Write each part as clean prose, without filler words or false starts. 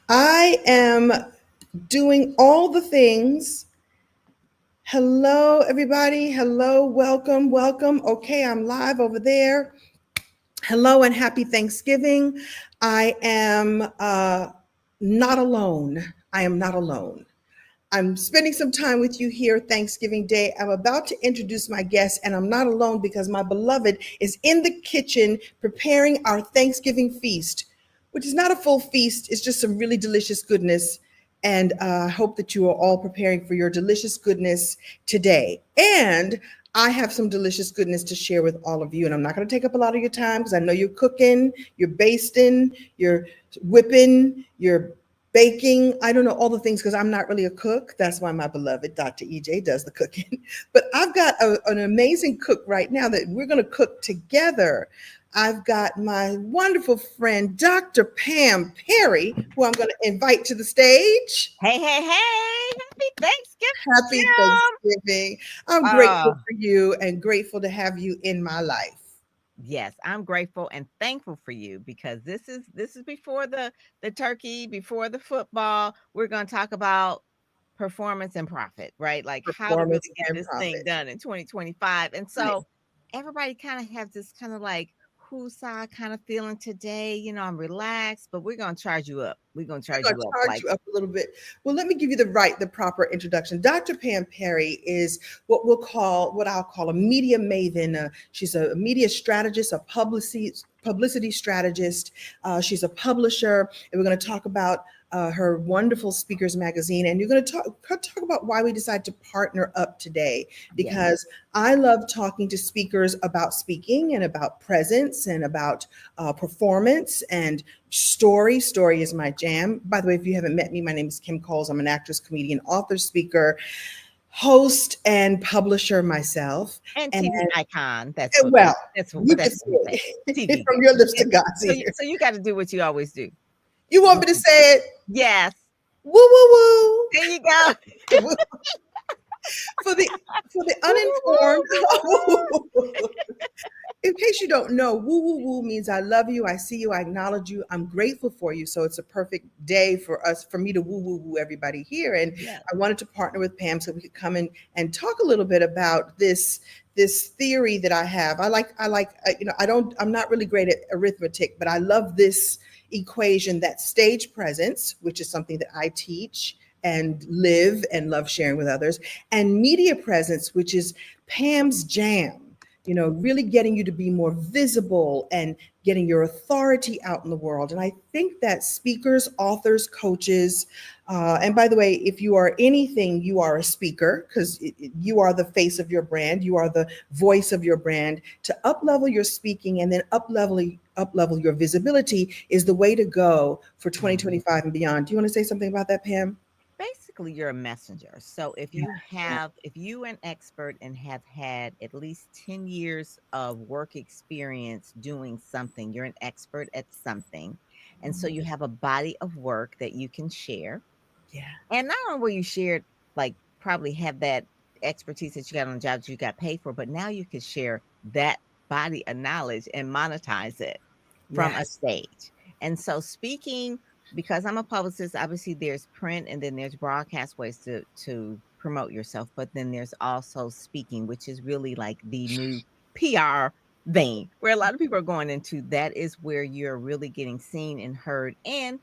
I am doing all the things. Hello, everybody. Hello, welcome, welcome. Okay, I'm live over there. Hello and happy Thanksgiving. I am not alone. I am not alone. I'm spending some time with you here Thanksgiving Day. I'm about to introduce my guest, and I'm not alone because my beloved is in the kitchen preparing our Thanksgiving feast, which is not a full feast. It's just some really delicious goodness. And I hope that you are all preparing for your delicious goodness today. And I have some delicious goodness to share with all of you. And I'm not going to take up a lot of your time because I know you're cooking, you're basting, you're whipping, you're baking. I don't know all the things because I'm not really a cook. That's why my beloved Dr. EJ does the cooking. But I've got an amazing cook right now that we're going to cook together. I've got my wonderful friend, Dr. Pam Perry, who I'm going to invite to the stage. Hey, hey, hey. Happy Thanksgiving, Happy Kim. Thanksgiving. I'm grateful Oh, for you and grateful to have you in my life. yes, I'm grateful and thankful for you because this is before the turkey, before the football. We're going to talk about performance and profit, right? Like how to Performance really get and this thing profit. done in 2025. And Right. so everybody kind of has this kind of like who's I kind of feeling today. I'm relaxed, but we're going to charge you up. We're going to We're charge going you to up charge like you up a little bit. Well, let me give you the proper introduction. Dr. Pam Perry is what I'll call a media maven. She's a media strategist, a publicity strategist. She's a publisher, and we're going to talk about her wonderful speakers magazine, and you're going to talk about why we decided to partner up today, yes. because I love talking to speakers about speaking and about presence and about performance and story. Story is my jam. By the way, if you haven't met me, my name is Kim Coles. I'm an actress, comedian, author, speaker, host, and publisher myself. And And TV icon. That's what we well, that's what you can that's say what we say. it TV. from your lips to And God's so you ear. so you gotta do what you always do. You want What me to you say it? Yes. Woo woo There you go. woo. For the Woo, woo, uninformed, woo, woo, woo. in case you don't know, woo woo woo means I love you, I see you, I acknowledge you, I'm grateful for you. So it's a perfect day for me to woo woo woo everybody here. And Yes. I wanted to partner with Pam so we could come in and talk a little bit about this theory that I have. I'm not really great at arithmetic, but I love this equation that stage presence, which is something that I teach and live and love sharing with others, and media presence, which is Pam's jam. Really getting you to be more visible and getting your authority out in the world. And I think that speakers, authors, coaches, and by the way, if you are anything, you are a speaker because you are the face of your brand, you are the voice of your brand. To up level your speaking and then up level your visibility is the way to go for Mhm. 2025 and beyond. Do you want to say something about that, Pam? Basically, you're a messenger. So if you an expert and have had at least 10 years of work experience doing something, you're an expert at something. And so you have a body of work that you can share. Yeah. And not only will you share, like probably have that expertise that you got on the job that you got paid for, but now you can share that body of knowledge and monetize it from a Yes. stage. And so speaking, because I'm a publicist, obviously there's print and then there's broadcast ways to promote yourself, but then there's also speaking, which is really like the new PR vein where a lot of people are going into. That is where you're really getting seen and heard, and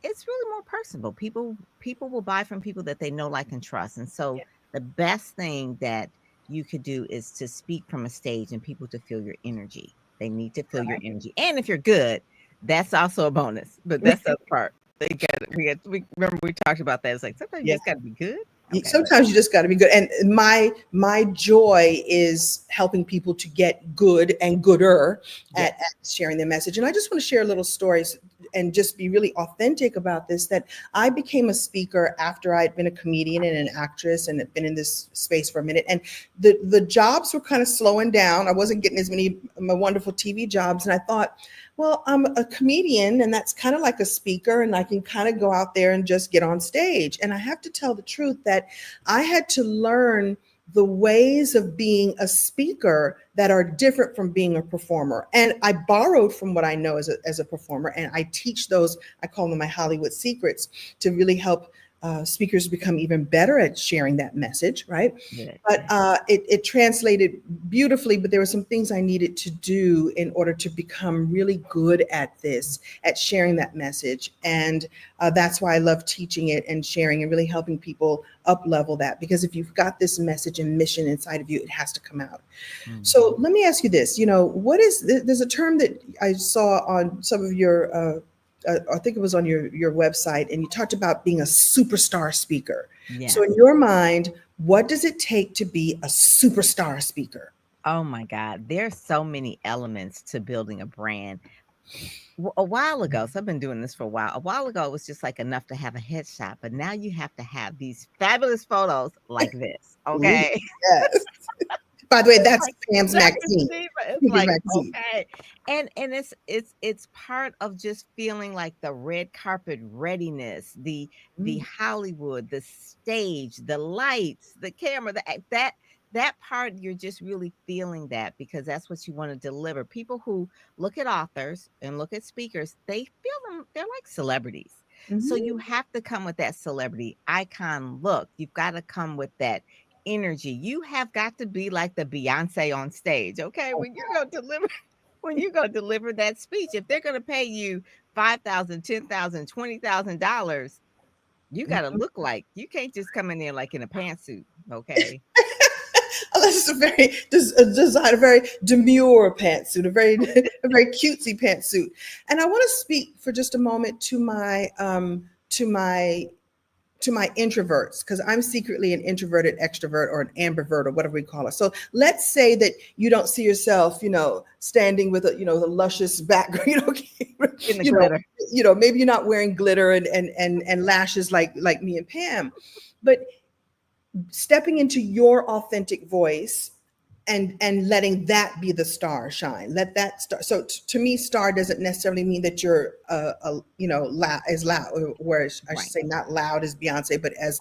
it's really more personable. People will buy from people that they know, like, and trust. And so the best thing that you could do is to speak from a stage and people to feel your energy. They need to feel your energy. And if you're good, that's also a bonus. But that's the other part. They got we remember we talked about that. It's like sometimes you Yeah. just gotta be good. Okay. Sometimes you just got to be good, and my joy is helping people to get good and gooder Yes. at sharing their message. And I just want to share a little stories and just be really authentic about this, that I became a speaker after I'd been a comedian and an actress and had been in this space for a minute, and the jobs were kind of slowing down. I wasn't getting as many my wonderful TV jobs, and I thought, well, I'm a comedian and that's kind of like a speaker, and I can kind of go out there and just get on stage. And I have to tell the truth that I had to learn the ways of being a speaker that are different from being a performer. And I borrowed from what I know as a performer, and I teach those, I call them my Hollywood secrets, to really help speakers become even better at sharing that message, right? Good, But good. it translated beautifully, but there were some things I needed to do in order to become really good at this, at sharing that message. And that's why I love teaching it and sharing and really helping people up level that. Because if you've got this message and mission inside of you, it has to come out. So Mhm. let me ask you this, what is, there's a term that I saw on some of your, I think it was on your website, and you talked about being a superstar speaker. So in Yes. your mind, what does it take to be a superstar speaker? Oh my God. There's so many elements to building a brand. A while ago, so I've been doing this for a while. A while ago, it was just like enough to have a headshot, but now you have to have these fabulous photos like this. Ooh, Okay. yes. By the way, It's that's like Pam's Dr. magazine. Steve, it's Speaker's like, magazine. okay. And it's part of just feeling like the red carpet readiness, the Mm, Hollywood, the stage, the lights, the camera, that part you're just really feeling that because that's what you want to deliver. People who look at authors and look at speakers, they feel them, they're like celebrities. So mhm. you have to come with that celebrity icon look. You've got to come with that energy. You have got to be like the Beyonce on stage, okay? When you're gonna deliver when you're gonna deliver that speech, if they're gonna pay you 5,000, 10,000, $20,000, you gotta Mhm. look like you can't just come in there like in a pantsuit, okay? This is a very design, a very demure pantsuit, a very a very cutesy pantsuit. And I want to speak for just a moment to my introverts, because I'm secretly an introverted extrovert, or an ambivert, or whatever we call it. So let's say that you don't see yourself, standing with the luscious background, In the you know, glitter. maybe you're not wearing glitter and lashes like me and Pam, but stepping into your authentic voice and letting that be the star shine, let that star. So to me, star doesn't necessarily mean that you're loud, as loud, or I should Right. say not loud as Beyonce, but as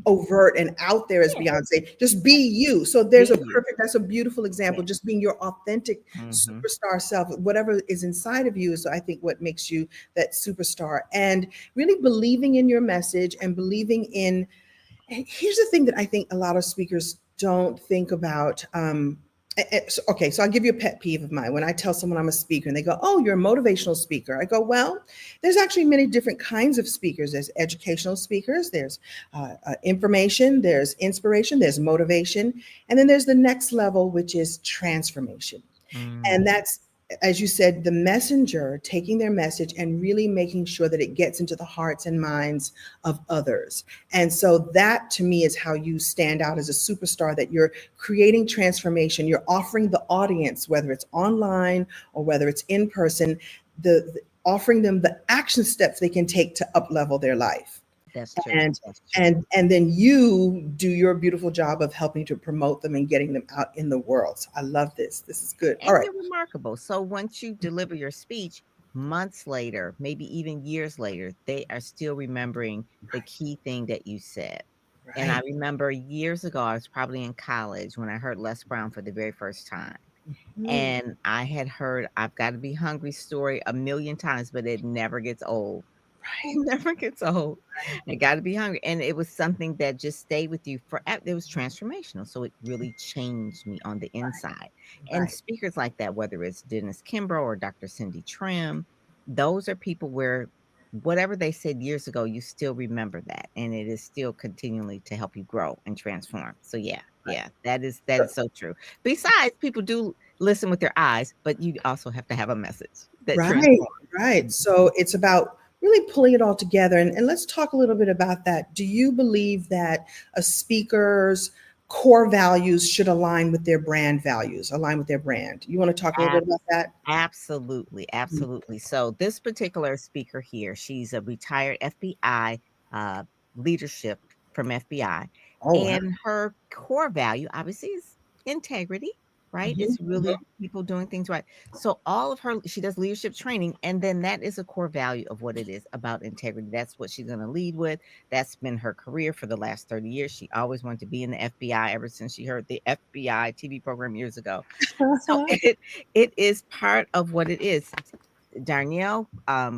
overt and out there as Yeah, Beyonce. Just be you. So be there's you. that's a beautiful example, Yeah. just being your authentic Mhm. superstar self. Whatever is inside of you is, I think, what makes you that superstar. And really believing in your message and believing in. And here's the thing that I think a lot of speakers don't think about. Okay, so I'll give you a pet peeve of mine. When I tell someone I'm a speaker and they go, "Oh, you're a motivational speaker," I go, "Well, there's actually many different kinds of speakers. There's educational speakers, there's information, there's inspiration, there's motivation, and then there's the next level, which is transformation." And Mm, that's, as you said, the messenger taking their message and really making sure that it gets into the hearts and minds of others. And so that to me is how you stand out as a superstar, that you're creating transformation. You're offering the audience, whether it's online or whether it's in person, offering them the action steps they can take to up level their life. that's true. and That's true. and then you do your beautiful job of helping to promote them and getting them out in the world. So I love this. This is good. All And right. they're remarkable. So once you deliver your speech, months later, maybe even years later, they are still remembering the key thing that you said. And I Right. remember years ago, I was probably in college when I heard Les Brown for the very first time. Mm, And I had heard I've Got to Be Hungry story a million times, but it never gets old. right. Never gets old. Right. I gotta be hungry, and it was something that just stayed with you forever. It was transformational, so it really changed me on the inside, and Right. speakers like that, whether it's Dennis Kimbrough or Dr. Cindy Trim, those are people where whatever they said years ago, you still remember that, and it is still continually to help you grow and transform. So yeah, yeah, that is so true. Besides, people do listen with their eyes, but you also have to have a message that Right. transforms. Right. Mhm. So it's about really pulling it all together. And let's talk a little bit about that. Do you believe that a speaker's core values should align with their brand values, align with their brand? You want to talk a little bit about that? Absolutely, Mm. absolutely. So this particular speaker here, she's a retired FBI uh, leadership from FBI, Oh, wow. and her core value obviously is integrity. right? Mhm. It's really people doing things right. So all of her she does leadership training, and then that is a core value of what it is about integrity. That's what she's gonna lead with. That's been her career for the last 30 years. She always wanted to be in the FBI ever since she heard the FBI TV program years ago. So it is part of what it is. Darnell,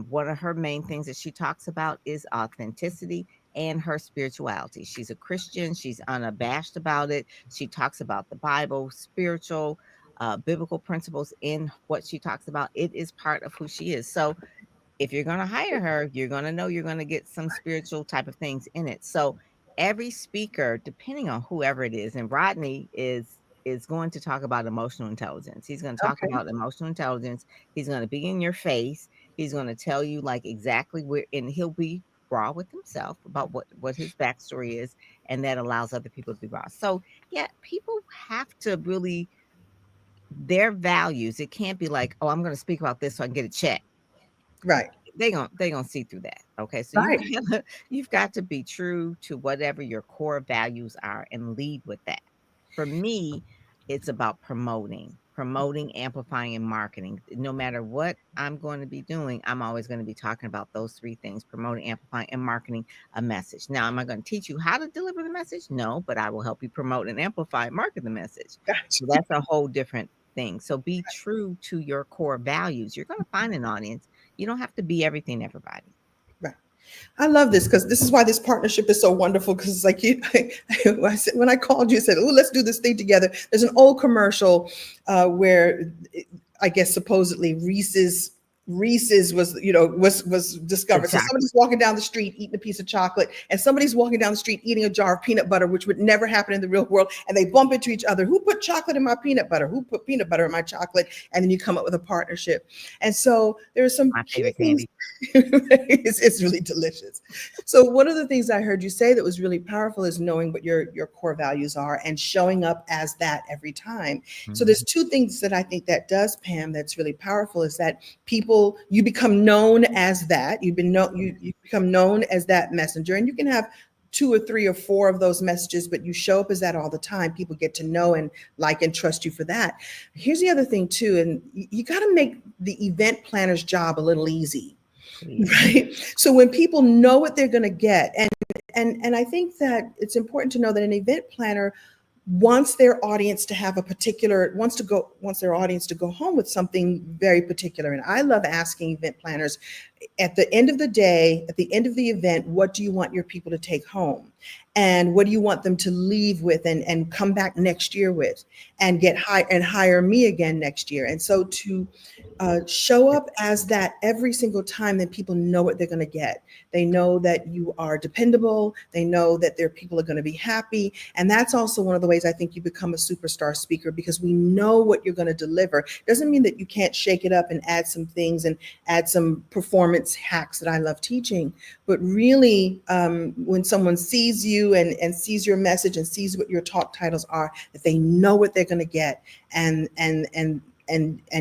one of her main things that she talks about is authenticity and her spirituality. She's a Christian. She's unabashed about it. She talks about the Bible, spiritual, biblical principles in what she talks about. It is part of who she is. So if you're going to hire her, you're going to know you're going to get some spiritual type of things in it. So every speaker, depending on whoever it is, and Rodney is going to talk about emotional intelligence. He's going to talk Okay. about emotional intelligence. He's going to be in your face. He's going to tell you like exactly where, and he'll be raw with himself about what his backstory is, and that allows other people to be raw. So yeah, people have to really their values. It can't be like, oh, I'm going to speak about this so I can get a check. Right. They gonna see through that. Okay, so Right. you've got to be true to whatever your core values are and lead with that. For me, it's about promoting, amplifying, and marketing. No matter what I'm going to be doing, I'm always going to be talking about those three things: promoting, amplifying, and marketing a message. Now, am I going to teach you how to deliver the message? No, but I will help you promote and amplify and market the message. Gotcha. So that's a whole different thing. So be true to your core values. You're going to find an audience. You don't have to be everything to everybody. Right. I love this because this is why this partnership is so wonderful. Because it's like you, when I called you, and said, "Oh, let's do this thing together." There's an old commercial where I guess supposedly Reese's was was The discovered. So somebody's chocolate. walking down the street eating a piece of chocolate, and somebody's walking down the street eating a jar of peanut butter, which would never happen in the real world. And they bump into each other. Who put chocolate in my peanut butter? Who put peanut butter in my chocolate? And then you come up with a partnership. And so there are some My key favorite things. candy. It's really delicious. So one of the things I heard you say that was really powerful is knowing what your core values are and showing up as that every time. So there's Mhm. two things that I think that does, Pam, that's really powerful is that people you become known as that. You become known as that messenger, and you can have two or three or four of those messages, but you show up as that all the time. People get to know and like and trust you for that. Here's the other thing too, and you got to make the event planner's job a little easy. Please. Right. So when people know what they're going to get, and I think that it's important to know that an event planner wants their audience to have a particular wants their audience to go home with something very particular. And I love asking event planners at the end of the day, at the end of the event, what do you want your people to take home? And what do you want them to leave with and come back next year with and get high and hire me again next year? And so to show up as that every single time, then people know what they're going to get. They know that you are dependable. They know that their people are going to be happy. And that's also one of the ways I think you become a superstar speaker because we know what you're going to deliver. Doesn't mean that you can't shake it up and add some things and add some performance hacks that I love teaching. But really, when someone sees you and sees your message and sees what your talk titles are, that they know what they're going to get, and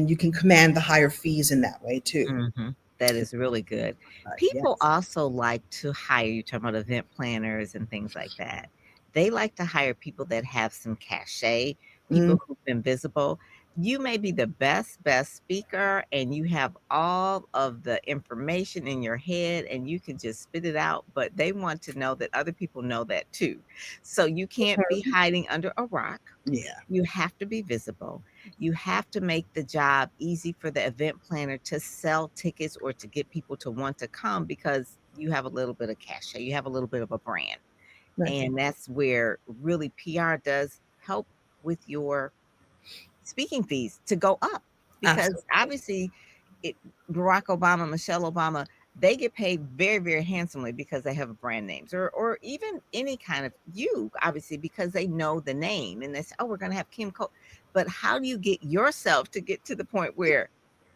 you can command the higher fees in that way too. Mhm. That is really good. People Yes. also like to hire you talking about event planners and things like that. They like to hire people that have some cachet, Mm, people who've been visible. You may be the best speaker and you have all of the information in your head and you can just spit it out, but they want to know that other people know that too. So you can't be hiding under a rock. yeah. You have to be visible. You have to make the job easy for the event planner to sell tickets or to get people to want to come because you have a little bit of cachet, you have a little bit of a brand. Right. And that's where really PR does help with your speaking fees to go up because Absolutely. obviously it, Barack Obama, Michelle Obama, they get paid very, very handsomely because they have brand names or even any kind of you, obviously, because they know the name and they say, oh, we're going to have Kim Cole. But how do you get yourself to get to the point where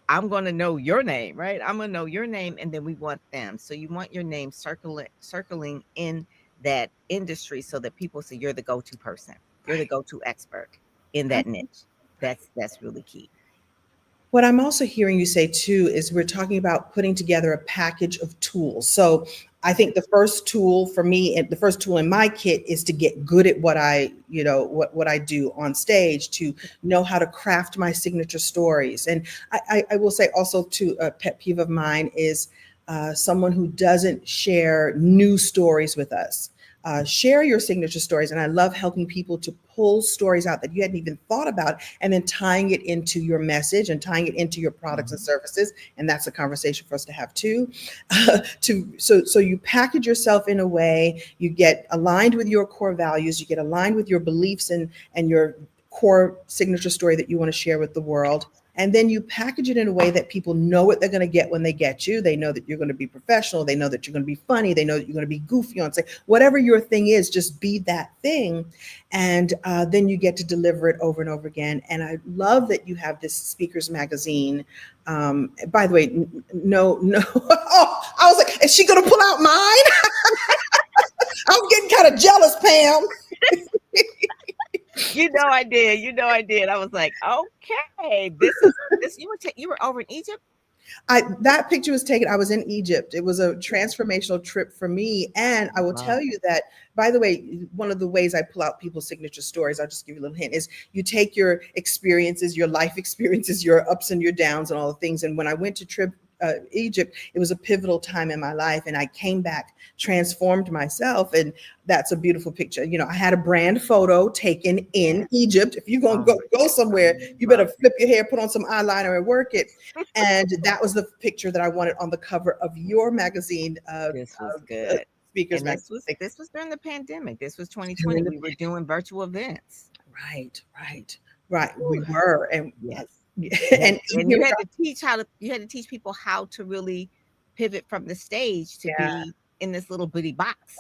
I'm going to know your name, right? I'm going to know your name and then we want them. So you want your name circling in that industry so that people say you're the go-to person. You're the Right. go-to expert in that niche. Right. That's really key. What I'm also hearing you say too is we're talking about putting together a package of tools. So I think the first tool for me and the first tool in my kit is to get good at what what I do on stage, to know how to craft my signature stories. And I will say also to a pet peeve of mine is someone who doesn't share new stories with us. Share your signature stories. And I love helping people to pull stories out that you hadn't even thought about and then tying it into your message and tying it into your products and Mhm. services. And that's a conversation for us to have too. So you package yourself in a way, you get aligned with your core values, you get aligned with your beliefs and your core signature story that you want to share with the world. And then you package it in a way that people know what they're going to get when they get you. They know that you're going to be professional. They know that you're going to be funny. They know that you're going to be goofy on say whatever your thing is, just be that thing. And then you get to deliver it over and over again. And I love that you have this speakers magazine. By the way, no, no. Oh, I was like, is she going to pull out mine? I was getting kind of jealous, Pam. You know I did. You know I did. I was like, okay, this is this. You were over in Egypt. That picture was taken. I was in Egypt. It was a transformational trip for me. And I will Love tell it. you that, by the way, one of the ways I pull out people's signature stories, I'll just give you a little hint, is you take your experiences, your life experiences, your ups and your downs and all the things. And when I went to trip Egypt, it was a pivotal time in my life. And I came back transformed myself. And that's a beautiful picture. You know, I had a brand photo taken Yeah. in Egypt. If you're going to Oh, go I somewhere, you better love flip your hair, put on some eyeliner and work it. And that was the picture that I wanted on the cover of your magazine, this was good. Speakers And Magazine. this was during the pandemic. This was Still in 2020. the We were doing virtual events. right, right, right. We Whew. were, and Yes. and And here you we had are. to you had to teach people how to really pivot from the stage to Yeah. be in this little bitty box.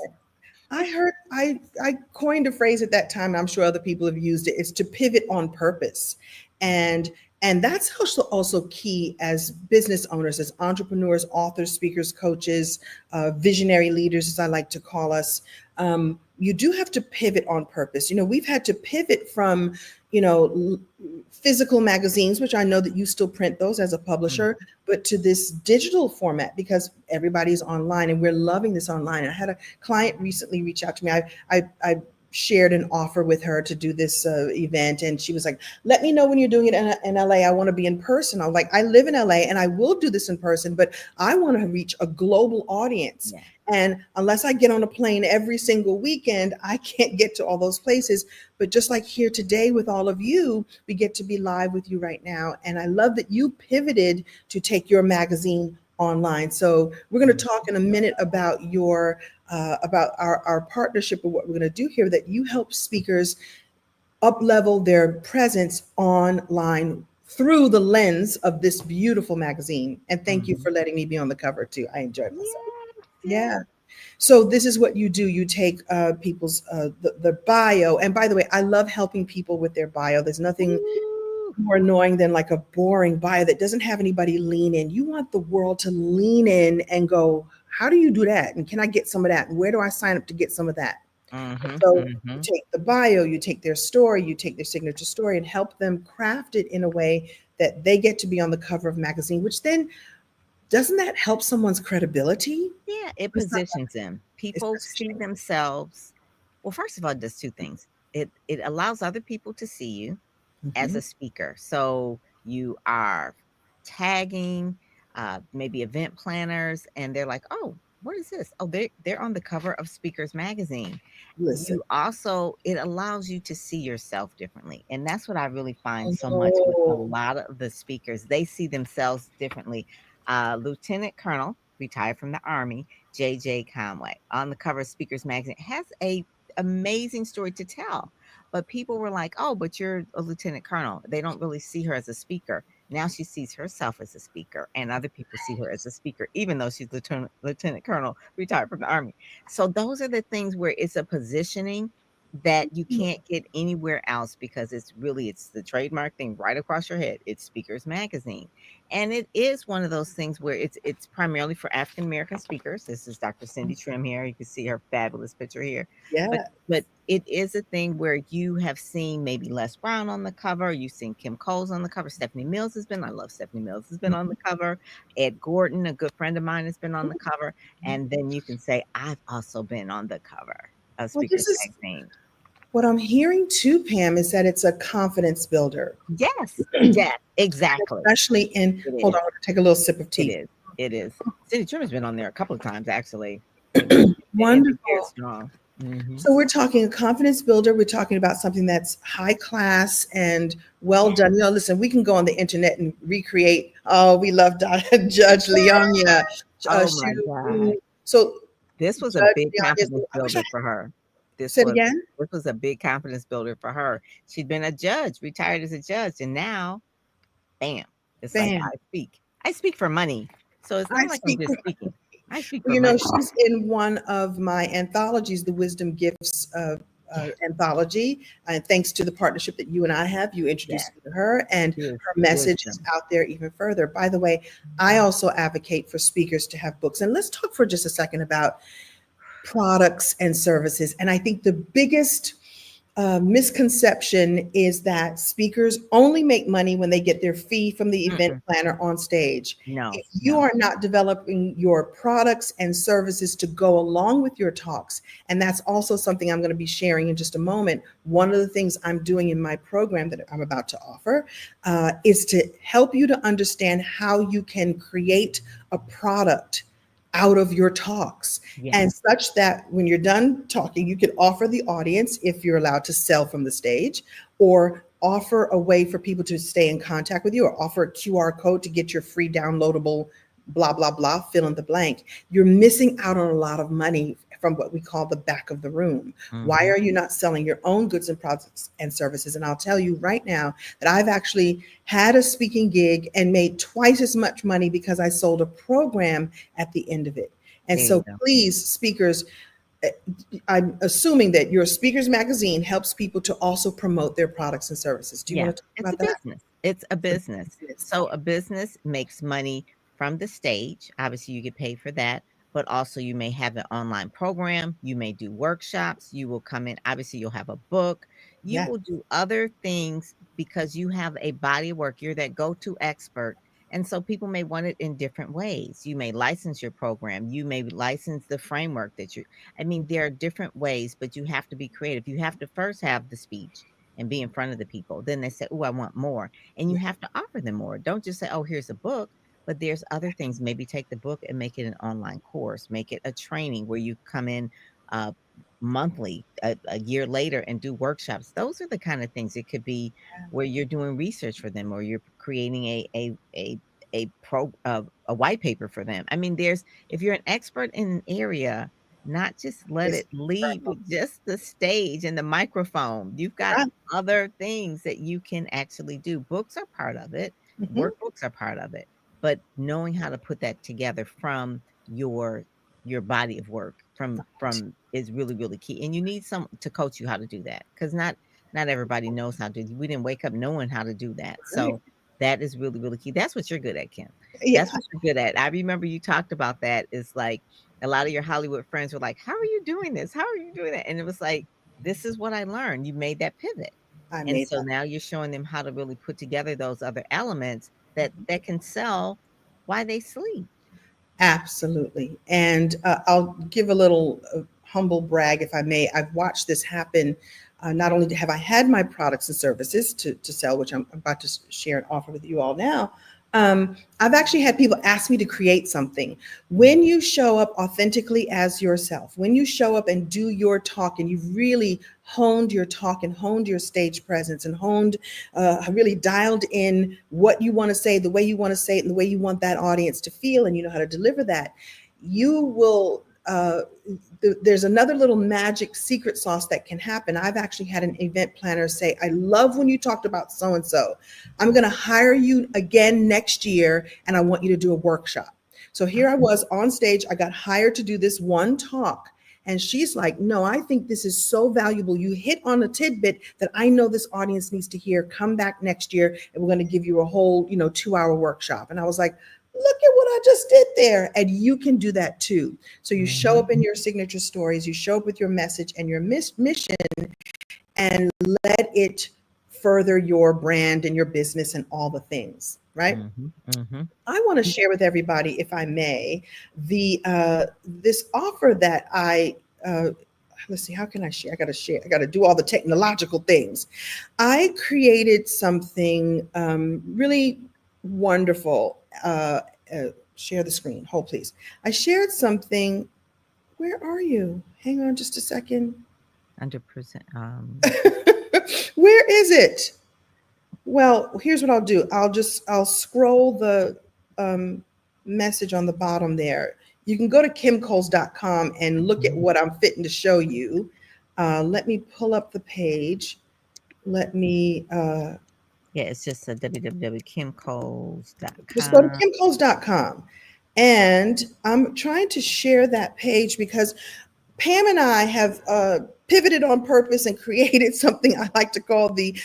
I coined a phrase at that time, and I'm sure other people have used it. It's to pivot on purpose. And and that's also key as business owners, as entrepreneurs, authors, speakers, coaches, visionary leaders, as I like to call us. You do have to pivot on purpose. You know, we've had to pivot from, you know, physical magazines, which I know that you still print those as a publisher, Mhm. but to this digital format because everybody's online and we're loving this online. And I had a client recently reach out to me. I shared an offer with her to do this event, and she was like, "Let me know when you're doing it in LA. I want to be in person." I was like, "I live in LA, and I will do this in person, but I want to reach a global audience." Yeah. And unless I get on a plane every single weekend, I can't get to all those places. But just like here today with all of you, we get to be live with you right now. And I love that you pivoted to take your magazine online. So we're going to Mhm. talk in a minute about your about our partnership and what we're going to do here. That you help speakers up level their presence online through the lens of this beautiful magazine. And thank you Mhm. for letting me be on the cover too. I enjoyed myself. Yes, Yeah. yes. So this is what you do. You take people's the bio. And by the way, I love helping people with their bio. There's nothing Woo. more annoying than like a boring bio that doesn't have anybody lean in. You want the world to lean in and go, how do you do that? And can I get some of that? And where do I sign up to get some of that? And Mhm. so you Mhm. take the bio, you take their story, you take their signature story and help them craft it in a way that they get to be on the cover of a magazine, which then doesn't that help someone's credibility? Yeah, it It's not positions them. it's People see positioning. themselves. Well, first of all, it does two things. It allows other people to see you as Mhm. a speaker. So you are tagging maybe event planners, and they're like, "Oh, what is this? Oh, they're on the cover of Speakers Magazine." Listen. You also it allows you to see yourself differently, and that's what I really find so much with a Oh, lot of the speakers. They see themselves differently. Lieutenant Colonel, retired from the Army, JJ Conway, on the cover of Speakers Magazine, has a amazing story to tell. But people were like, "Oh, but you're a lieutenant colonel." They don't really see her as a speaker. Now she sees herself as a speaker, and other people see her as a speaker, even though she's lieutenant colonel, retired from the Army. So those are the things where it's a positioning that you can't get anywhere else because it's the trademark thing right across your head. It's Speakers Magazine. And it is one of those things where it's primarily for African American speakers. This is Dr. Cindy Trim here. You can see her fabulous picture here. But yeah. but it is a thing where you have seen maybe Les Brown on the cover, you've seen Kim Coles on the cover, Stephanie Mills has been, I love Stephanie Mills, has been on the cover, Ed Gordon, a good friend of mine, has been on the cover, and then you can say, I've also been on the cover of Well, Speakers this is Magazine. what I'm hearing too, Pam, is that it's a confidence builder, Yes, yes, exactly. especially in, It hold on, is. I'm going to take a little sip of It tea. is. It is. Cindy Trimmer's been on there a couple of times actually. And it's very Wonderful. strong. Mhm. So we're talking a confidence builder. We're talking about something that's high class and well done. You know, listen, we can go on the internet and recreate. Oh, we love Judge Leonia. Oh my God. Shu. So This was a Judge big Leonia's. confidence I wish I builder had for her. This said was again. this was a big confidence builder for her. She'd been a judge, retired as a judge, and now, bam, it's like Bam. I speak for money. So it's I not like I'm speak. just speaking. I speak Well, for you know, money. she's in one of my anthologies, the Wisdom Gifts Yeah, anthology. And thanks to the partnership that you and I have, you yeah. introduced me to her, and Is her message is wisdom. out there even further. By the way, I also advocate for speakers to have books. And let's talk for just a second about products and services. And I think the biggest misconception is that speakers only make money when they get their fee from the event Mm-mm. planner on stage. No, If you no. are not developing your products and services to go along with your talks, and that's also something I'm going to be sharing in just a moment. One of the things I'm doing in my program that I'm about to offer is to help you to understand how you can create a product out of your talks, and Yes. such that when you're done talking, you can offer the audience, if you're allowed to sell from the stage, or offer a way for people to stay in contact with you, or offer a QR code to get your free downloadable blah blah blah, fill in the blank. You're missing out on a lot of money from what we call the back of the room. Why Mhm. are you not selling your own goods and products and services? And I'll tell you right now that I've actually had a speaking gig and made twice as much money because I sold a program at the end of it. And There you so go. please, speakers, eh, I'm assuming that your Speakers Magazine helps people to also promote their products and services. Do you Yeah, want to talk it's a about that? business. It's a It's business. a business. So a business makes money from the stage. Obviously, you get paid for that, but also you may have an online program. You may do workshops. You will come in. Obviously, you'll have a book. You Yeah. will do other things because you have a body of work. You're that go-to expert. And so people may want it in different ways. You may license your program. You may license the framework that I mean, there are different ways, but you have to be creative. You have to first have the speech and be in front of the people. Then they say, "Oh, I want more." And you Yeah. have to offer them more. Don't just say, "Oh, here's a book," but there's other things. Maybe take the book and make it an online course, make it a training where you come in uh, monthly, a year later, and do workshops. Those are the kind of things. It could be where you're doing research for them, or you're creating a white paper for them. I mean, there's if you're an expert in an area, not just let It's it leave with just the stage and the microphone. You've got right. other things that you can actually do. Books are part of it, Mhm. workbooks are part of it, but knowing how to put that together from your body of work from is really, really key. And you need some to coach you how to do that because not everybody knows how to. We didn't wake up knowing how to do that. Right. So that is really, really key. That's what you're good at, Kim. Yeah, That's what you're good at. I remember you talked about that. It's like a lot of your Hollywood friends were like, "How are you doing this? How are you doing that?" And it was like, "This is what I learned." You made that pivot. I And made so that. now you're showing them how to really put together those other elements that can sell while they sleep. Absolutely. And I'll give a little humble brag, if I may. I've watched this happen. Not only have I had my products and services to sell, which I'm about to share and offer with you all now, I've actually had people ask me to create something. When you show up authentically as yourself, when you show up and do your talk and you've really honed your talk and honed your stage presence and honed, really dialed in what you want to say, the way you want to say it, and the way you want that audience to feel, and you know how to deliver that, you will. There's another little magic secret sauce that can happen. I've actually had an event planner say, I love when you talked about so and so. I'm going to hire you again next year and I want you to do a workshop. So here I was on stage. I got hired to do this one talk. And she's like, no, I think this is so valuable. You hit on a tidbit that I know this audience needs to hear. Come back next year and we're going to give you a whole, 2-hour workshop. And I was like, look at what I just did there. And you can do that too. So you show Mhm. up in your signature stories, you show up with your message and your mission, and let it further your brand and your business and all the things, right? Mhm. Mhm. I want to share with everybody, if I may, the this offer that I let's see, how can I share? I got to share. I got to do all the technological things. I created something really wonderful. Share the screen. Hold, please. I shared something. Where are you? Hang on just a second. 100%. Where is it? Well, here's what I'll do. I'll scroll the um, message on the bottom there. You can go to kimcoles.com and look at Mhm. what I'm fitting to show you. Let me pull up the page. Let me Yeah, it's just a just go to www.kimcoles.com. kimcoles.com. And I'm trying to share that page because Pam and I have pivoted on purpose and created something I like to call the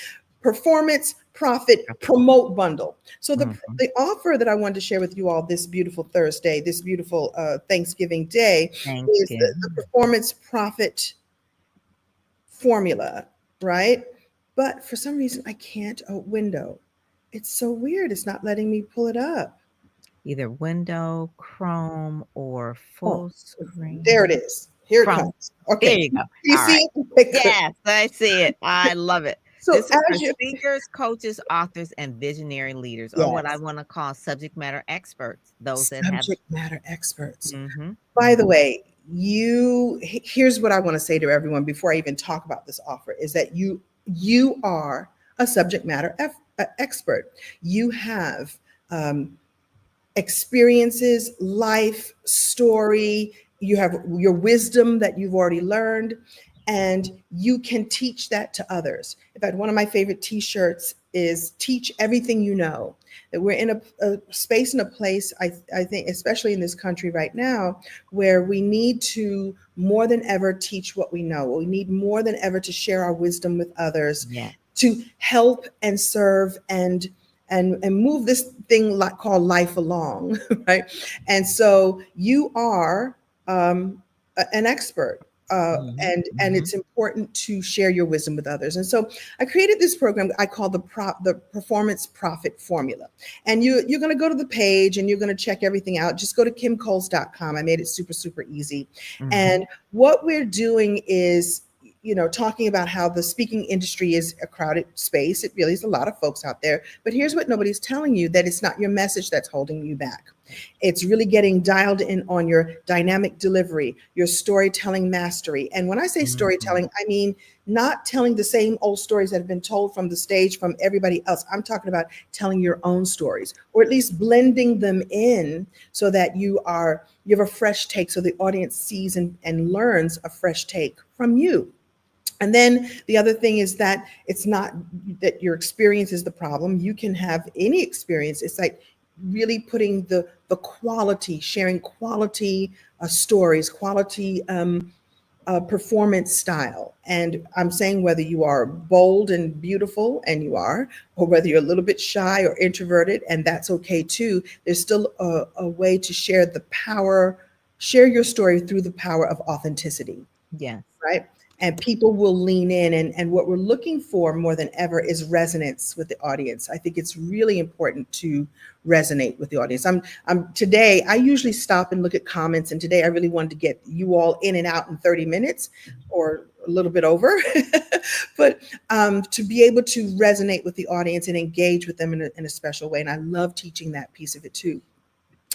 Performance Profit Promote Bundle. So Mhm. the offer that I wanted to share with you all this beautiful Thursday, this beautiful Thanksgiving day, is the Thanksgiving. Performance Profit formula, right? But for some reason, I can't window. It's so weird. It's not letting me pull it up. Either window, Chrome, or Oh, full there it screen. is. Here it Chrome. comes. There Okay. you go. You All right. see it? Okay, good. Yes, I see it. I love it. So This is for as you, speakers, coaches, authors, and visionary leaders, or what I yes, want to call subject matter experts, those that have. subject matter experts. Mhm. By the Mhm. way, here's what I want to say to everyone before I even talk about this offer is that you are a subject matter expert. You have experiences, life, story, you have your wisdom that you've already learned, and you can teach that to others. In fact, one of my favorite t-shirts is teach everything you know. That we're in a space and a place, I think, especially in this country right now, where we need to more than ever teach what we know. We need more than ever to share our wisdom with others, Yeah. to help and serve and move this thing like called life along, right? And so you are an expert, Mhm. and Mhm. it's important to share your wisdom with others. And so I created this program I call the Performance Profit Formula. And you're going to go to the page and you're going to check everything out. Just go to kimcoles.com. I made it super super easy. Mhm. And what we're doing is talking about how the speaking industry is a crowded space. It really is a lot of folks out there. But here's what nobody's telling you, that it's not your message that's holding you back. It's really getting dialed in on your dynamic delivery, your storytelling mastery. And when I say Mhm. storytelling, I mean not telling the same old stories that have been told from the stage from everybody else. I'm talking about telling your own stories, or at least blending them in so that you have a fresh take, so the audience sees and learns a fresh take from you. And then the other thing is that it's not that your experience is the problem. You can have any experience. It's like really putting the quality, sharing quality stories, quality performance style. And I'm saying whether you are bold and beautiful, and you are, or whether you're a little bit shy or introverted, and that's okay too. There's still a way to share your story through the power of authenticity, Yes. right? And people will lean in. And what we're looking for more than ever is resonance with the audience. I think it's really important to resonate with the audience. I'm today, I usually stop and look at comments, and today I really wanted to get you all in and out in 30 minutes or a little bit over. But to be able to resonate with the audience and engage with them in a special way. And I love teaching that piece of it too.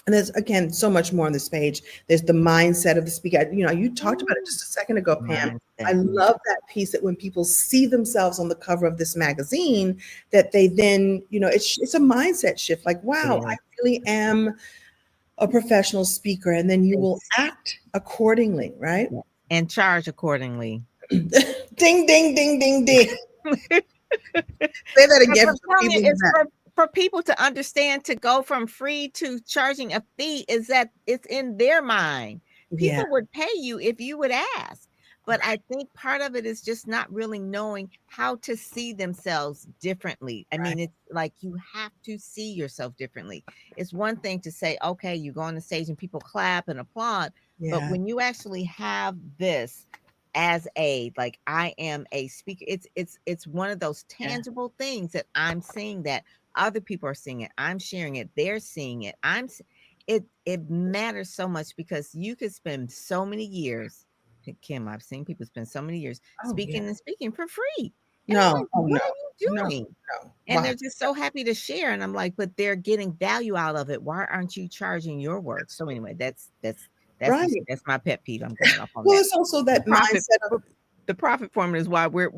And there's again so much more on this page. There's the mindset of the speaker. You talked about it Ooh, just a second ago, Pam. I mindset. love that piece, that when people see themselves on the cover of this magazine, that they then, it's a mindset shift. Like, It wow, I is. really am a professional speaker, and then you will It's act accordingly, right? yeah. And charge accordingly. Ding, ding, ding, ding, ding. Say that Because again I'm for the telling you, people in the it's back. for people to understand, to go from free to charging a fee, is that it's in their mind. Yeah. People would pay you if you would ask. But I think part of it is just not really knowing how to see themselves differently. I Right. mean, it's like you have to see yourself differently. It's one thing to say, okay, you go on the stage and people clap and applaud, but Yeah. when you actually have this as a like I am a speaker, it's one of those Yeah. tangible things that I'm seeing that other people are seeing it. I'm sharing it. They're seeing it. It matters so much because you could spend so many years, Kim, I've seen people spend so many years Oh, yeah. speaking and speaking for free. And I'm No. like, Oh, what no. are you No. doing? No. And Why? they're just so happy to share. And I'm like, but they're getting value out of it. Why aren't you charging your work? So anyway, Right. that's my pet peeve. I'm going off on Well, that. it's also The that profit mindset of the profit formula is why we're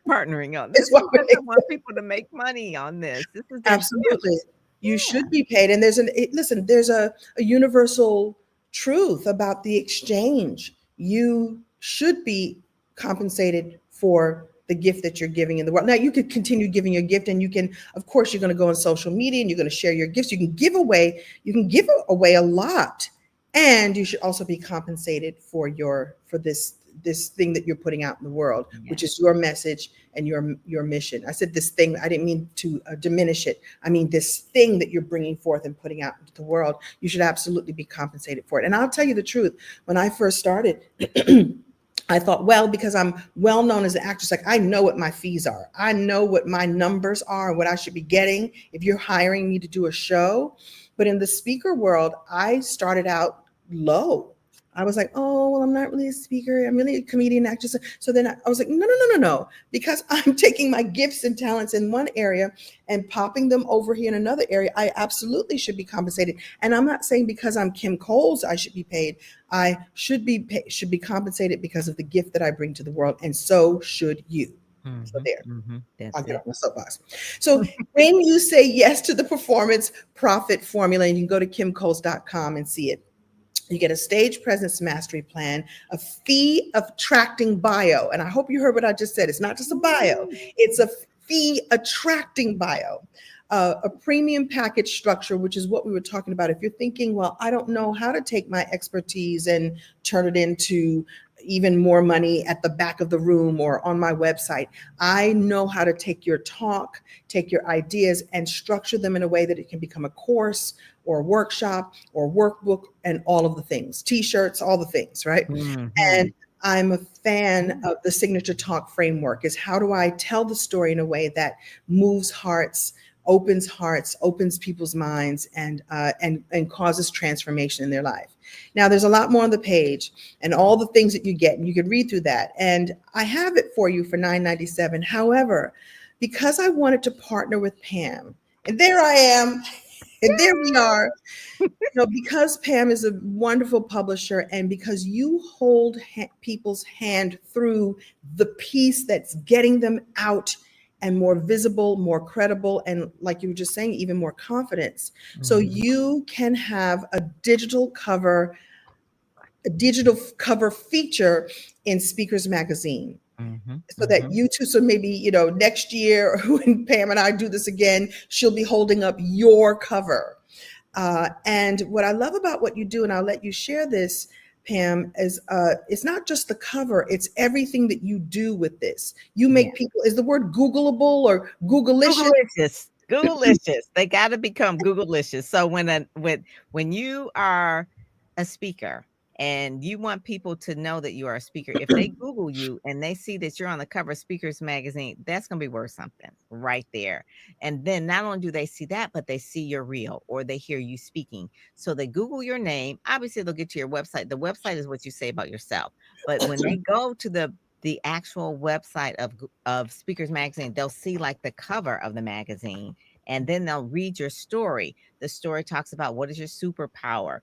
partnering on it's this what because I want people to make money on this. This is their absolutely. gift. You Yeah. should be paid. And listen, there's a universal truth about the exchange. You should be compensated for the gift that you're giving in the world. Now, you could continue giving your gift, and you can, of course, you're going to go on social media and you're going to share your gifts. You can give away a lot, and you should also be compensated for this thing that you're putting out in the world, which Yes. is your message and your mission. I said this thing, I didn't mean to diminish it. I mean this thing that you're bringing forth and putting out into the world. You should absolutely be compensated for it. And I'll tell you the truth, when I first started, I thought, well, because I'm well known as an actress, like I know what my fees are. I know what my numbers are and what I should be getting if you're hiring me to do a show. But in the speaker world, I started out low. I was like, oh, well, I'm not really a speaker. I'm really a comedian actress. So then I was like, no, no, no, no, no. Because I'm taking my gifts and talents in one area and popping them over here in another area, I absolutely should be compensated. And I'm not saying because I'm Kim Coles, I should be paid. I should be compensated because of the gift that I bring to the world, and so should you. So Mhm, there, mhm. I'll That's get it. off my soapbox. So when you say yes to the performance profit formula, and you can go to kimcoles.com and see it. You get a stage presence mastery plan, a fee attracting bio. And I hope you heard what I just said. It's not just a bio, it's a fee attracting bio. A premium package structure, which is what we were talking about. If you're thinking, well, I don't know how to take my expertise and turn it into even more money at the back of the room or on my website, I know how to take your talk, take your ideas, and structure them in a way that it can become a course or a workshop or workbook and all of the things, t-shirts, all the things, right? And Mhm. I'm a fan of the signature talk framework. Is how do I tell the story in a way that moves hearts, opens people's minds, and causes transformation in their life. Now, there's a lot more on the page and all the things that you get, and you can read through that. And I have it for you for $9.97. However, because I wanted to partner with Pam, and there I am, and there we are, because Pam is a wonderful publisher, and because you hold people's hand through the piece that's getting them out and more visible, more credible, and like you were just saying, even more confidence. So Mhm, you can have a digital cover feature in Speakers Magazine. mhm, So that mhm. you too, so maybe, next year when Pam and I do this again, she'll be holding up your cover. And what I love about what you do, and I'll let you share this, Pam, is it's not just the cover, it's everything that you do with this. You Yeah. make people, is the word Googleable or Googleicious? Googlicious. Googlicious. They gotta become Googlicious. So when you are a speaker and you want people to know that you are a speaker, if they Google you and they see that you're on the cover of Speakers Magazine, that's gonna be worth something right there. And then not only do they see that, but they see your reel or they hear you speaking. So they Google your name. Obviously, they'll get to your website. The website is what you say about yourself. But when they go to the actual website of Speakers Magazine, they'll see like the cover of the magazine, and then they'll read your story. The story talks about what is your superpower,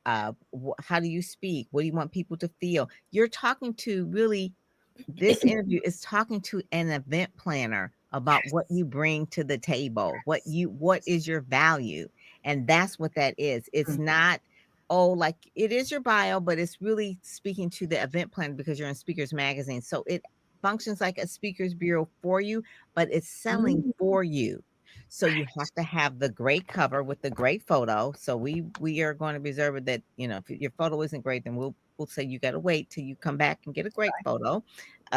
how do you speak, what do you want people to feel. You're talking to really this interview is talking to an event planner about what you bring to the table, what is your value. And that's what that is. It's not, oh, like it is your bio, but it's really speaking to the event planner because you're in Speakers Magazine. So it functions like a speakers bureau for you, but it's selling Mm, for you. So you have to have the great cover with the great photo. So we are going to reserve it that, if your photo isn't great, then we'll say you got to wait till you come back and get a great photo.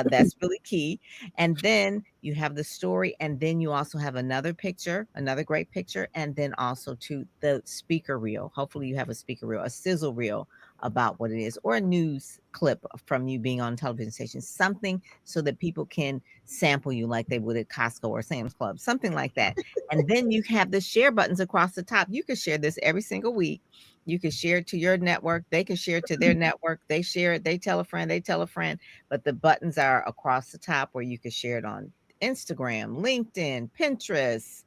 That's really key. And then you have the story, and then you also have another picture, another great picture, and then also to the speaker reel. Hopefully, you have a speaker reel, a sizzle reel about what it is, or a news clip from you being on a television station, something so that people can sample you like they would at Costco or Sam's Club, something like that. And then you have the share buttons across the top. You can share this every single week. You can share it to your network. They can share it to their network. They share it. They tell a friend. They tell a friend. But the buttons are across the top where you can share it on Instagram, LinkedIn, Pinterest,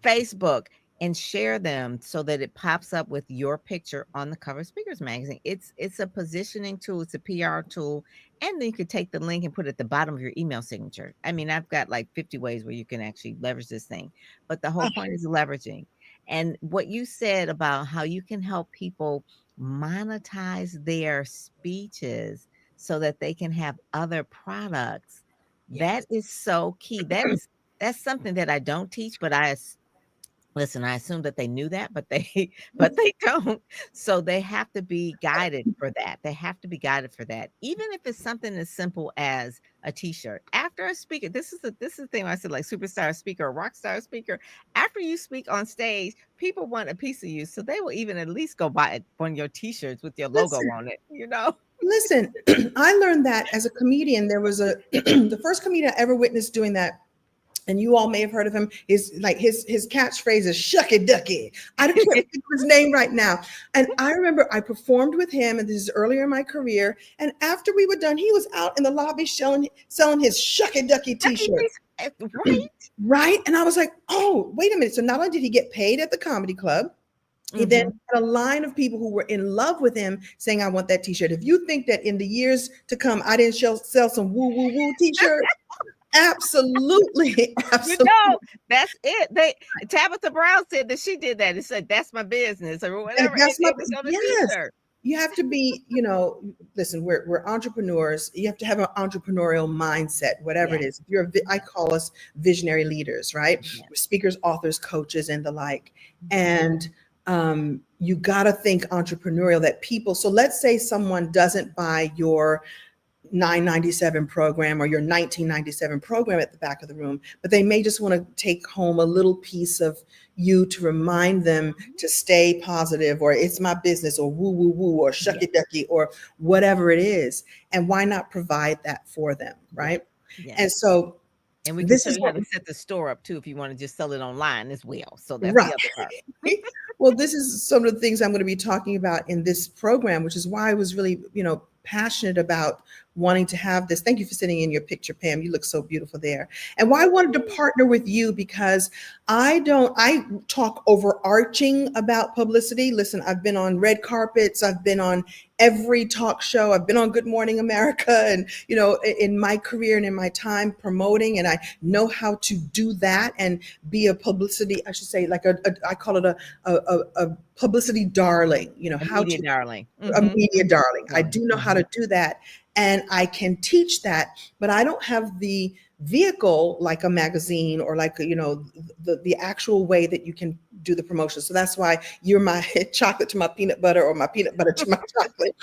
Facebook, and share them so that it pops up with your picture on the cover of Speakers Magazine. It's a positioning tool, it's a PR tool, and then you could take the link and put it at the bottom of your email signature. I mean, I've got like 50 ways where you can actually leverage this thing, but the whole point is leveraging. And what you said about how you can help people monetize their speeches so that they can have other products, that Yes. is so key. That's something that I don't teach, but listen, I assume that they knew that, but they but they don't. So they have to be guided for that. They have to be guided for that. Even if it's something as simple as a t-shirt. After a speaker, this is the thing I said, like superstar speaker or rock star speaker. After you speak on stage, people want a piece of you. So they will even at least go buy one of your t-shirts with your logo Listen, on it. listen. I learned that as a comedian. There was a the first comedian I ever witnessed doing that, and you all may have heard of him. His catchphrase is "shucky ducky." I can't think of his name right now. And I remember I performed with him, and this is earlier in my career. And after we were done, he was out in the lobby selling his "shucky ducky" T-shirt. Right? Right? And I was like, oh, wait a minute. So not only did he get paid at the comedy club, he then Mhm. had a line of people who were in love with him saying, I want that t-shirt. If you think that in the years to come, I didn't sell some woo woo woo t-shirts, absolutely, You absolutely. know, that's it. Tabitha Brown said that she did that. It said, "That's my business," or whatever, and That's my it was on a yes. T-shirt. You have to be, listen, we're entrepreneurs. You have to have an entrepreneurial mindset, whatever it Yeah, is. If you're I call us visionary leaders, right? yeah. We're speakers, authors, coaches, and the like. Mhm. And you got to think entrepreneurial that people. So let's say someone doesn't buy your 997 program or your 1997 program at the back of the room, but they may just want to take home a little piece of you to remind them to stay positive, or it's my business, or woo woo woo, or Yeah, shucky ducky, or whatever it is. And why not provide that for them, yeah, right? yeah. And so And we can this show is you how what to set the store up too if you wanna just sell it online as well. So that's right. the other part. Well, this is some of the things I'm going to be talking about in this program, which is why I was really, passionate about wanting to have this. Thank you for sitting in your picture, Pam. You look so beautiful there. And why I wanted to partner with you, because I talk overarching about publicity. Listen, I've been on red carpets, I've been on every talk show, I've been on Good Morning America, and, in my career and in my time promoting, and I know how to do that and be a publicity, I should say, like I call it a publicity darling, A how media to darling. a Mhm. media darling. I Darling. do know how Mhm. to do that, and I can teach that, but I don't have the vehicle like a magazine, or like the actual way that you can do the promotion. So that's why you're my chocolate to my peanut butter, or my peanut butter to my chocolate.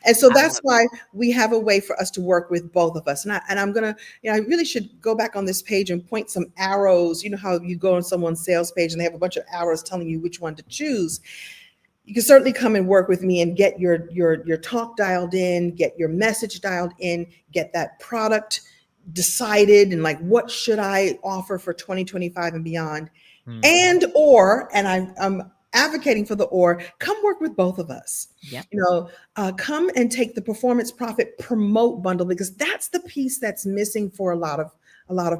And so I that's love it. why we have a way for us to work with both of us. And I'm gonna, I really should go back on this page and point some arrows. You know how you go on someone's sales page and they have a bunch of arrows telling you which one to choose. You can certainly come and work with me and get your talk dialed in, get your message dialed in, get that product decided, and like, what should I offer for 2025 and beyond. Mhm. And I'm advocating for the or, come work with both of us. Yep. Come and take the performance profit promote bundle, because that's the piece that's missing for a lot of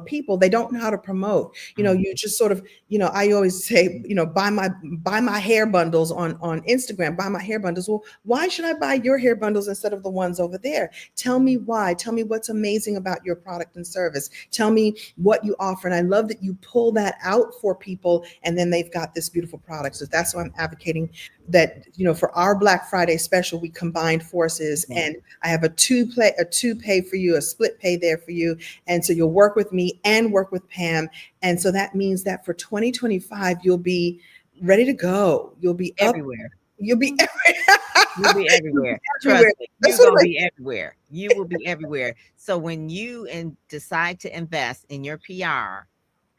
people. They don't know how to promote. Mm. You just sort of, I always say, buy my hair bundles on Instagram, buy my hair bundles. Well, why should I buy your hair bundles instead of the ones over there? Tell me why. Tell me what's amazing about your product and service. Tell me what you offer. And I love that you pull that out for people, and then they've got this beautiful product. So that's why I'm advocating that, for our Black Friday special, we combined forces, Yeah. and I have a two pay for you, a split pay there for you. And so you'll work with with me and work with Pam. And so that means that for 2025, you'll be ready to go. You'll be up. Everywhere. You'll be Mhm. You'll be you'll be everywhere. everywhere. Trust me, That's you're what gonna I'm like. be everywhere. You will be everywhere. So when you decide to invest in your PR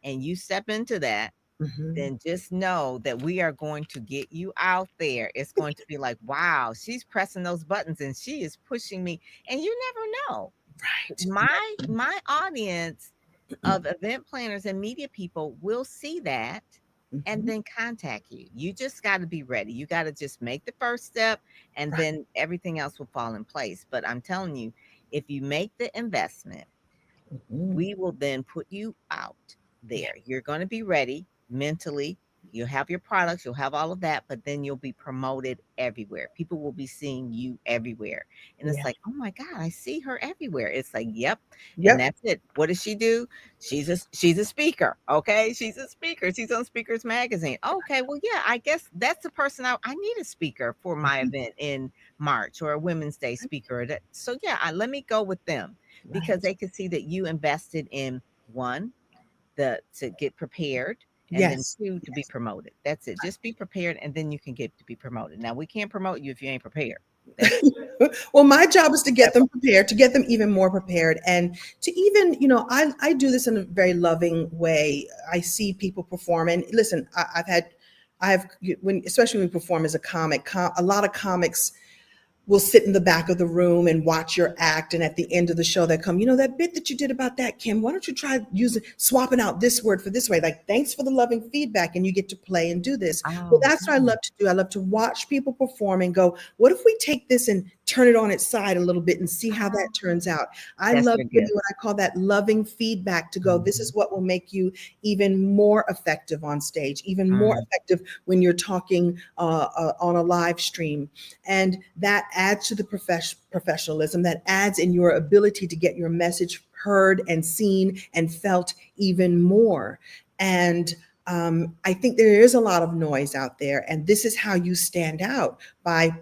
and you step into that, Mhm. then just know that we are going to get you out there. It's going to be like, wow, she's pressing those buttons and she is pushing me. And you never know. Right. My audience of event planners and media people will see that and Mhm. then contact you. You just got to be ready. You got to just make the first step and Right. then everything else will fall in place. But I'm telling you, if you make the investment, Mhm. we will then put you out Yeah. there. You're going to be ready mentally. You'll have your products, you'll have all of that, but then you'll be promoted everywhere. People will be seeing you everywhere. And it's Yeah. like, oh my God, I see her everywhere. It's like, yep. And Yep. that's it. What does she do? She's a speaker. Okay. She's a speaker. She's on Speakers Magazine. Okay. Well, yeah, I guess that's the person I need a speaker for my event in March or a Women's Day speaker. So yeah, let me go with them because Right. they could see that you invested in one, the to get prepared, and then Yes. two, to be Yes. promoted. That's it. Just be prepared and then you can get to be promoted. Now we can't promote you if you ain't prepared. That's Well, my job is to get that's them prepared, to get them even more prepared, and to even, I do this in a very loving way. I see people perform, and listen, when, especially when we perform as a comic, a lot of comics will sit in the back of the room and watch your act. And at the end of the show, they come, that bit that you did about that, Kim, why don't you try swapping out this word for this way? Like, thanks for the loving feedback. And you get to play and do this. Well, oh that's what I good. love to do. I love to watch people perform and go, what if we take this and turn it on its side a little bit and see how that Oh, turns out? I that's love your giving gift. what I call that loving feedback to go, this Mhm. is what will make you even more effective on stage, even more Mm, effective when you're talking on a live stream. And that adds to the professionalism, that adds in your ability to get your message heard and seen and felt even more. And I think there is a lot of noise out there, and this is how you stand out, by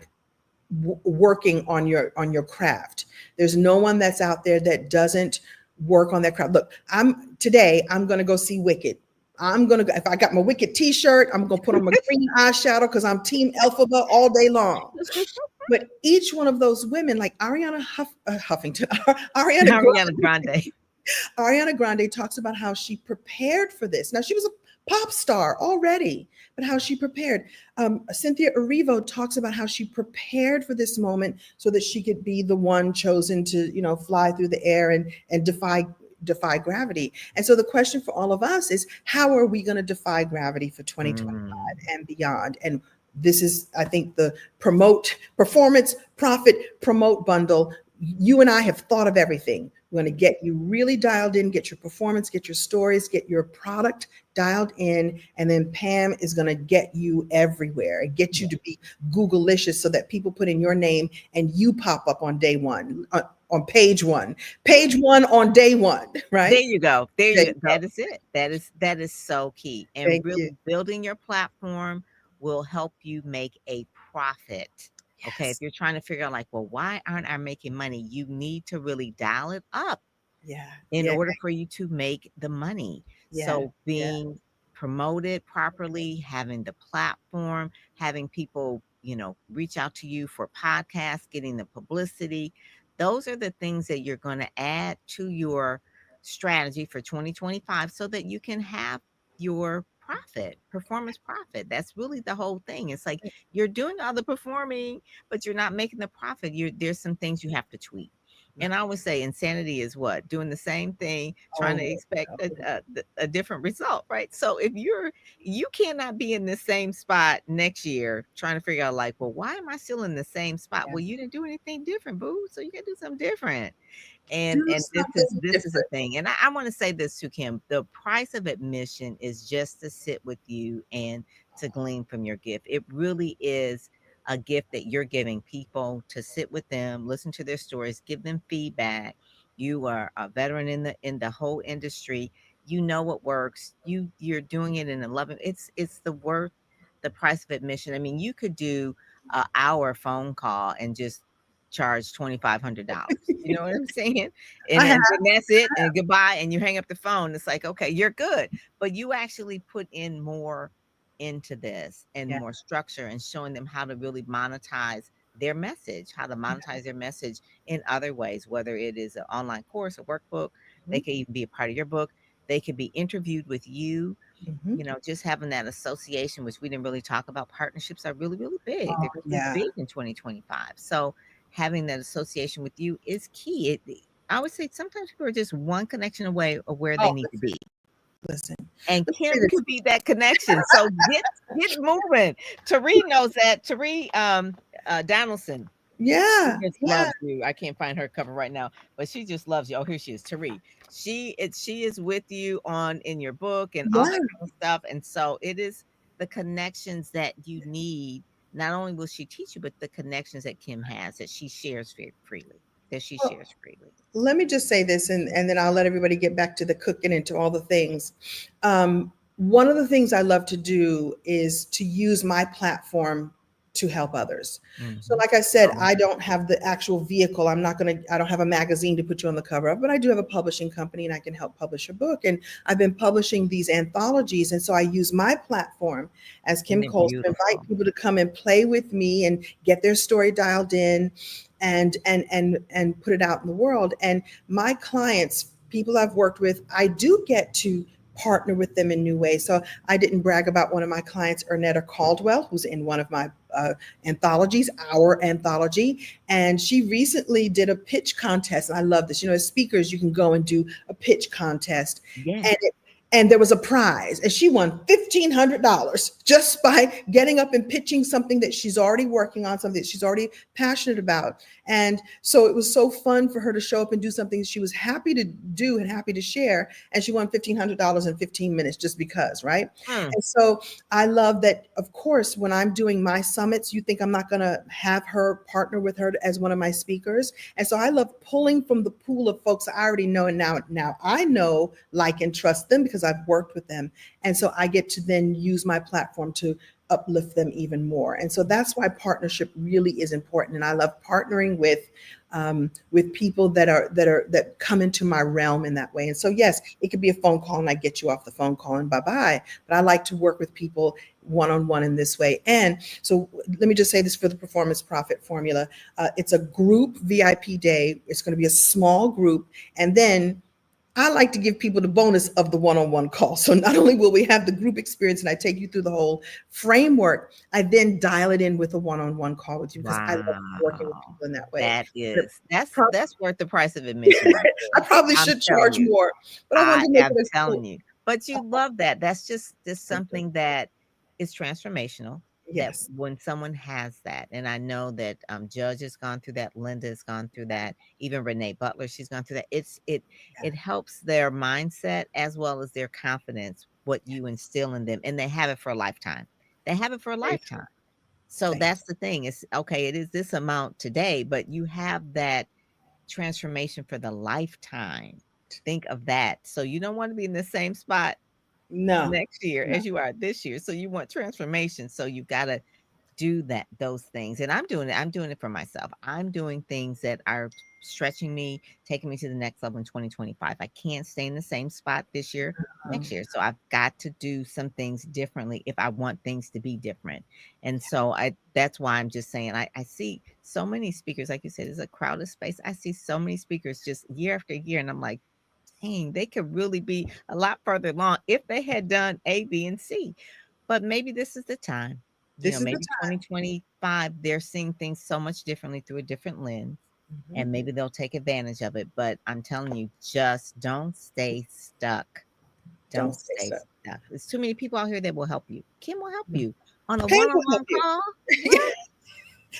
working on your craft. There's no one that's out there that doesn't work on their craft. Look, I'm going to go see Wicked. I'm going to go, if I got my Wicked t-shirt, I'm going to put on my green eyeshadow because I'm team Elphaba all day long. But each one of those women, like Huffington, Ariana Ariana Grande. Ariana Grande talks about how she prepared for this. Now, she was a pop star already, but how she prepared. Cynthia Erivo talks about how she prepared for this moment so that she could be the one chosen to, fly through the air and defy gravity. And so the question for all of us is, how are we going to defy gravity for 2025 Mm, and beyond? And this is, I think, the promote performance profit promote bundle. You and I have thought of everything. We're going to get you really dialed in, get your performance, get your stories, get your product dialed in, and then Pam is going to get you everywhere and get you yeah. to be Googleicious so that people put in your name and you pop up on day one, on page one on day one, There right? you go. There There you you go. go. That is it. That is so key. And Thank you. really building your platform will help you make a profit. Okay. If Yes. you're trying to figure out like, well, why aren't I making money? You need to really dial it up Yeah. in Yeah. order for you to make the money. Yeah. So Yeah. being promoted properly, having the platform, having people, reach out to you for podcasts, getting the publicity, those are the things that you're going to add to your strategy for 2025 so that you can have your performance profit. That's really the whole thing. It's like you're doing all the performing, but you're not making the profit. There's some things you have to tweak. And I always say insanity is what? Doing the same thing, trying to Oh, expect a, no. a different result, right? So if you cannot be in the same spot next year trying to figure out like, well, why am I still in the same spot? Yeah. Well, you didn't do anything different, boo. So you can do something different. And Do and this is something this is a different. thing. And I want to say this to Kim. The price of admission is just to sit with you and to glean from your gift. It really is a gift that you're giving people to sit with them, listen to their stories, give them feedback. You are a veteran in the whole industry. You know what works. You're doing it in 11. It's the price of admission. I mean, you could do a hour phone call and just charge $2,500. You know what I'm saying? I have. And then that's it, and goodbye, and you hang up the phone. It's like, okay, you're good. But you actually put in more into this and Yeah. more structure and showing them how to really monetize their message, how to monetize their message in other ways, whether it is an online course, a workbook, they Mhm. could even be a part of your book. They could be interviewed with you, Mhm. just having that association, which we didn't really talk about. Partnerships are really, really big. They're Oh, really yeah. big in 2025. So having that association with you is key. I would say sometimes people are just one connection away of where they Oh, need to be. listen. And Let me say Kim this. could be that connection. So get moving. Tari knows that. Tari Donaldson. She Yeah. just Yeah. loves you. I can't find her cover right now, but she just loves you. Oh, here she is, Tari. She is with you on in your book and all Yeah. that kind of stuff. And so it is the connections that you need. Not only will she teach you, but the connections that Kim has that she shares very freely. That she Well, shares freely. let me just say this, and then I'll let everybody get back to the cooking and to all the things. One of the things I love to do is to use my platform to help others. So, Mhm. like I said, Oh, I don't have the actual vehicle. I don't have a magazine to put you on the cover of, but I do have a publishing company and I can help publish a book. And I've been publishing these anthologies. And so I use my platform as and Kim they're Coles to invite beautiful. people to come and play with me and get their story dialed in and put it out in the world. And my clients, people I've worked with, I do get to partner with them in new ways. So I didn't brag about one of my clients, Ernetta Caldwell, who's in one of my anthologies, our anthology. And she recently did a pitch contest. And I love this. As speakers, you can go and do a pitch contest. Yes. And there was a prize, and she won $1,500 just by getting up and pitching something that she's already working on, something that she's already passionate about. And so it was so fun for her to show up and do something she was happy to do and happy to share. And she won $1,500 in 15 minutes just because, right? Mm, And so I love that, of course, when I'm doing my summits, you think I'm not going to have her partner with her as one of my speakers. And so I love pulling from the pool of folks I already know. And now I know, like, and trust them because I've worked with them. And so I get to then use my platform to uplift them even more. And so that's why partnership really is important. And I love partnering with people that come into my realm in that way. And so yes, it could be a phone call and I get you off the phone call and bye bye. But I like to work with people one on one in this way. And so let me just say this for the performance profit formula. It's a group VIP day. It's going to be a small group, and then I like to give people the bonus of the one-on-one call. So not only will we have the group experience and I take you through the whole framework, I then dial it in with a one-on-one call with you because I love working with wow. people in that way. That But is prob- that's worth the price of admission right I there. probably I'm should telling charge you. more, but I I wanted to make am it a cool. telling you. But you love that. That's just I do. something that is transformational, that Yes. when someone has that, and I know that, Judge has gone through that, Linda has gone through that, even Renee Butler, she's gone through that. It helps their mindset as well as their confidence, what you instill in them, and they have it for a lifetime. They have it for a Very true. lifetime. So Thank that's the thing. It's okay, it is this amount today, but you have that transformation for the lifetime. Think of that. So you don't want to be in the same spot you. No, next year no. as you are this year. So you want transformation. So you got to do those things. And I'm doing it. I'm doing it for myself. I'm doing things that are stretching me, taking me to the next level in 2025. I can't stay in the same spot this year, next year. So I've got to do some things differently if I want things to be different. And so I that's why I'm just saying I see so many speakers, like you said, it's a crowded space. I see so many speakers just year after year, and I'm like, dang, they could really be a lot further along if they had done A, B, and C. But maybe this is the time. This is the Maybe 2025, they're seeing things so much differently through a different lens, time. Mhm. and maybe they'll take advantage of it. But I'm telling you, just don't stay stuck. Don't Don't stay stay stuck. stuck. There's too many people out here that will help you. Kim will help you on a Pam will help one-on-one you. call. What?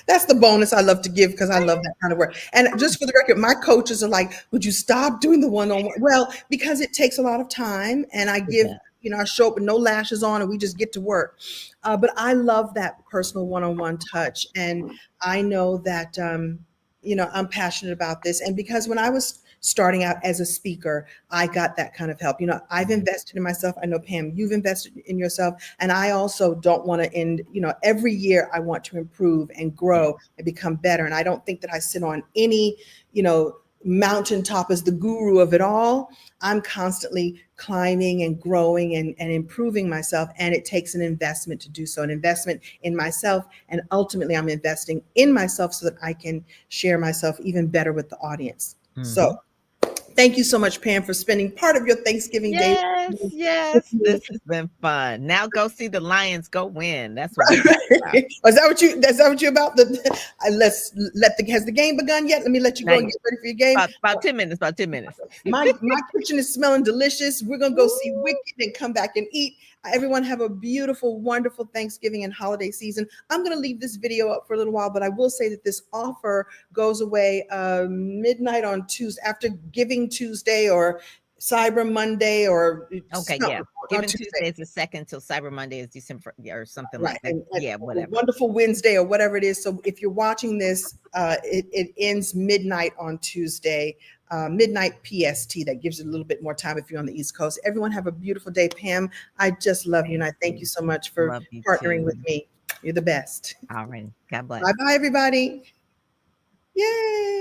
That's the bonus I love to give because I love that kind of work. And just for the record, my coaches are like, would you stop doing the one-on-one? Well, because it takes a lot of time and I It give, does. I show up with no lashes on and we just get to work. But I love that personal one-on-one touch. And I know that, I'm passionate about this. And because when I was starting out as a speaker, I got that kind of help. I've invested in myself. I know, Pam, you've invested in yourself. And I also don't want to end, every year I want to improve and Yes. grow and become better. And I don't think that I sit on any, mountaintop as the guru of it all. I'm constantly climbing and growing and improving myself. And it takes an investment to do so, an investment in myself. And ultimately, I'm investing in myself so that I can share myself even better with the audience. So Mhm. thank you so much, Pam, for spending part of your Thanksgiving day Yes, with yes. me. This has been fun. Now go see the Lions go win. That's what we talk about. Is that what you're about? Has the game begun yet? Let me let you go Now, and get ready for your game. about 10 minutes, about 10 minutes. My kitchen is smelling delicious. We're gonna go see Ooh, Wicked and come back and eat. Everyone have a beautiful, wonderful Thanksgiving and holiday season. I'm gonna leave this video up for a little while, but I will say that this offer goes away midnight on Tuesday, after Giving Tuesday or Cyber Monday or okay, yeah. something on Giving Tuesday. Tuesday is the second till Cyber Monday is December or something Right. like that. And Yeah, whatever. Wonderful Wednesday or whatever it is. So if you're watching this, it ends midnight on Tuesday, midnight PST. That gives you a little bit more time if you're on the East Coast. Everyone have a beautiful day. Pam, I just love you. And Thank I thank you you. so much for Love you partnering with too. me. You're the best. All right. God bless. Bye bye, everybody. Yay.